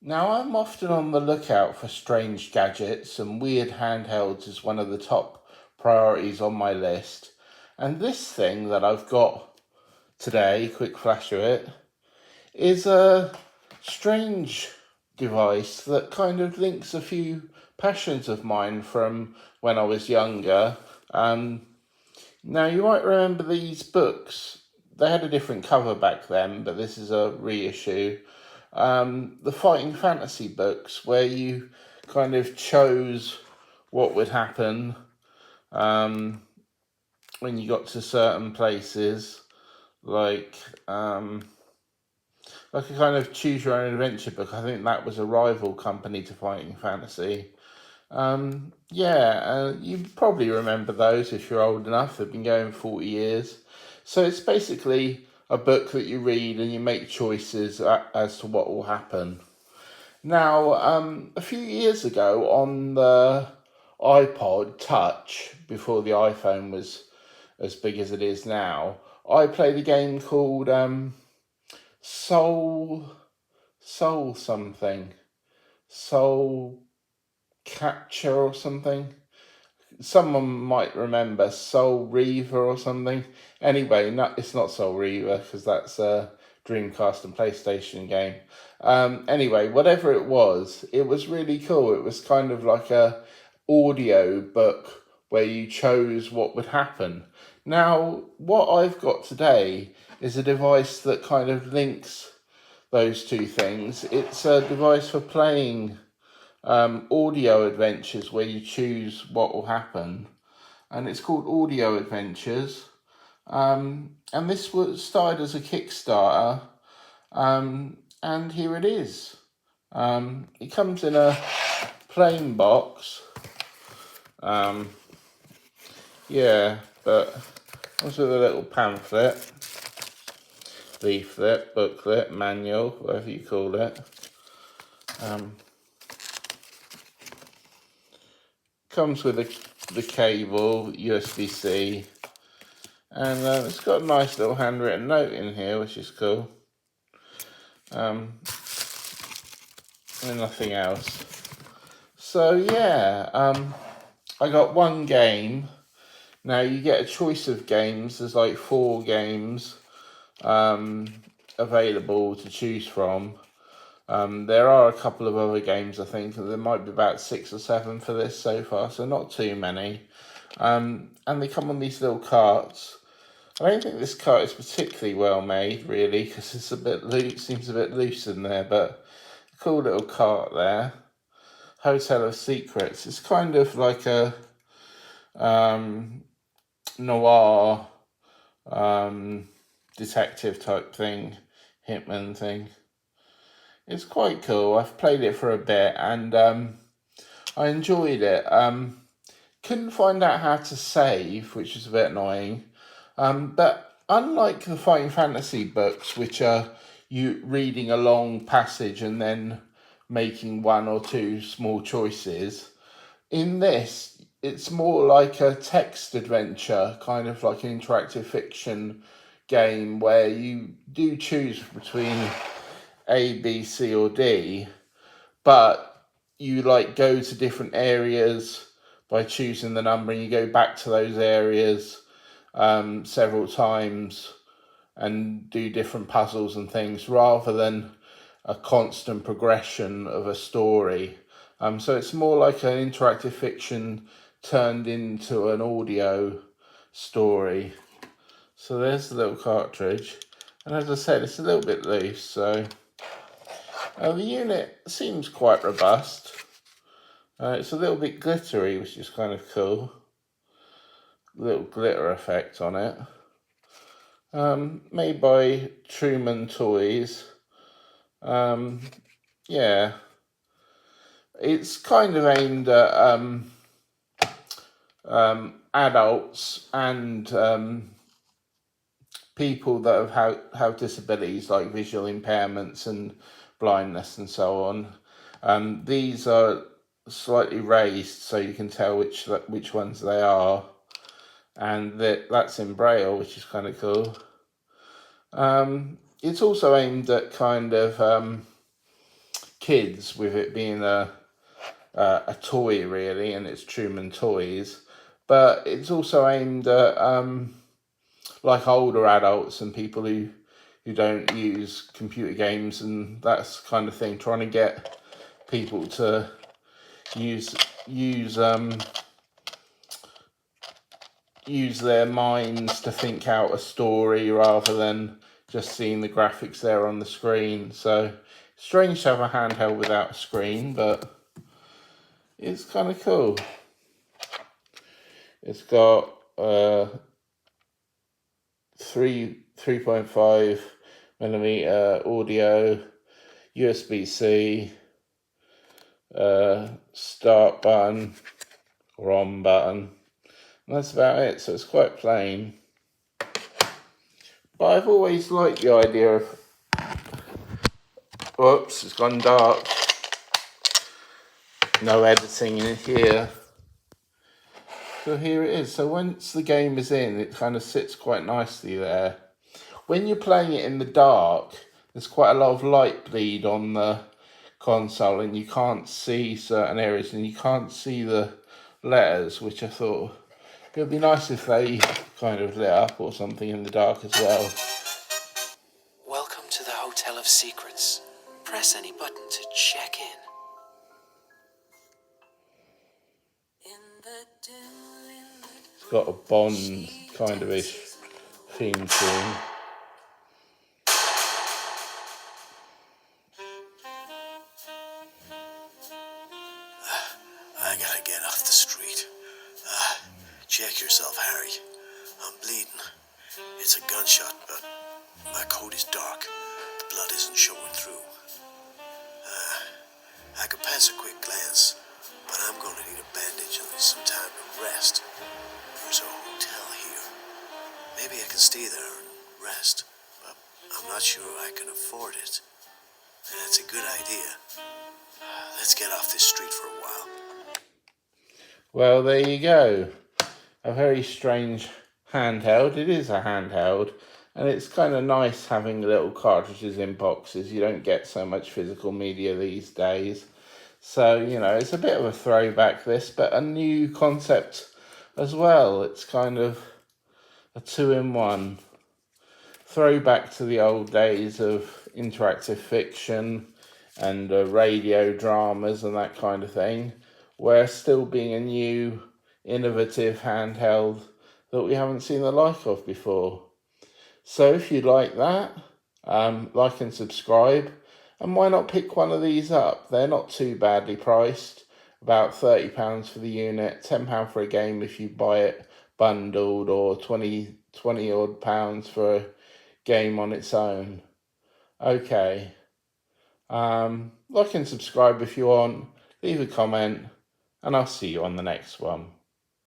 Now, I'm often on the lookout for strange gadgets, and weird handhelds is one of the top priorities on my list. And this thing that I've got today, quick flash of it, is a strange device that kind of links a few passions of mine from when I was younger. Now, you might remember these books. They had a different cover back then, but this is a reissue. The fighting fantasy books, where you kind of chose what would happen um, when you got to certain places, like like a kind of choose your own adventure book. I think that was a rival company to Fighting Fantasy. You probably remember those if you're old enough. They've been going 40 years. So it's basically a book that you read and you make choices as to what will happen. Now, a few years ago on the iPod Touch, before the iPhone was as big as it is now, I played a game called Soul Soul something. Soul Catcher or something. Someone might remember Soul Reaver or something. Anyway, no, it's not Soul Reaver because that's a Dreamcast and PlayStation game. Anyway, whatever it was really cool. It was kind of like a audio book where you chose what would happen. Now, what I've got today is a device that kind of links those two things. It's a device for playing audio adventures where you choose what will happen, and it's called Audio Adventures. And this was started as a Kickstarter, and here it is. It comes in a plain box. But comes with a little pamphlet, leaflet, booklet, manual, whatever you call it. Comes with the cable, USB-C, and it's got a nice little handwritten note in here, which is cool. And nothing else. So I got one game. Now you get a choice of games. There's like 4 games available to choose from. There are a couple of other games, I think. There might be about 6 or 7 for this so far, so not too many. And they come on these little carts. I don't think this cart is particularly well made, really, because it's a bit loose, seems a bit loose in there, but cool little cart there. Hotel of Secrets. It's kind of like a noir detective type thing, hitman thing. It's quite cool. I've played it for a bit and I enjoyed it. Couldn't find out how to save, which is a bit annoying. But unlike the Fighting Fantasy books, which are you reading a long passage and then making 1 or 2 small choices, in this, it's more like a text adventure, kind of like an interactive fiction game where you do choose between A, B, C, or D, but you like go to different areas by choosing the number, and you go back to those areas several times and do different puzzles and things rather than a constant progression of a story. So it's more like an interactive fiction turned into an audio story. So there's the little cartridge. And as I said, it's a little bit loose, so the unit seems quite robust. It's a little bit glittery, which is kind of cool. Little glitter effect on it. Made by Truman Toys. It's kind of aimed at adults and people that have disabilities like visual impairments and blindness and so on. These are slightly raised so you can tell which ones they are, and that's in Braille, which is kind of cool. It's also aimed at kind of kids, with it being a toy really, and it's Truman Toys, but it's also aimed at like older adults and people who don't use computer games and that kind of thing, trying to get people to use their minds to think out a story rather than just seeing the graphics there on the screen. So strange to have a handheld without a screen, but it's kind of cool. It's got 3.5 millimeter audio, USB-C, start button or on button. And that's about it. So it's quite plain. But I've always liked the idea of... Whoops, it's gone dark. No editing in here. So here it is. So once the game is in, it kind of sits quite nicely there. When you're playing it in the dark, there's quite a lot of light bleed on the console and you can't see certain areas and you can't see the letters, which I thought it would be nice if they kind of lit up or something in the dark as well. Welcome to the Hotel of Secrets. Press any button to check in. It's got a Bond kind of ish theme tune. I gotta get off the street. Check yourself, Harry. I'm bleeding. It's a gunshot, but my coat is dark. The blood isn't showing through. I could pass a quick glance, but I'm gonna need a bandage and some time to rest. There's a hotel here. Maybe I can stay there and rest, but I'm not sure I can afford it. That's a good idea. Let's get off this street for a while. Well, there you go. A very strange handheld. It is a handheld, and it's kind of nice having little cartridges in boxes. You don't get so much physical media these days. So, you know, it's a bit of a throwback, this, but a new concept as well. It's kind of a 2-in-1. Throwback to the old days of interactive fiction and radio dramas and that kind of thing, where still being a new, innovative handheld that we haven't seen the like of before. So if you like that, like and subscribe, and why not pick one of these up? They're not too badly priced, about £30 for the unit, £10 for a game if you buy it bundled, or 20 odd pounds for a game on its own. Okay. Like and subscribe if you want, leave a comment, and I'll see you on the next one.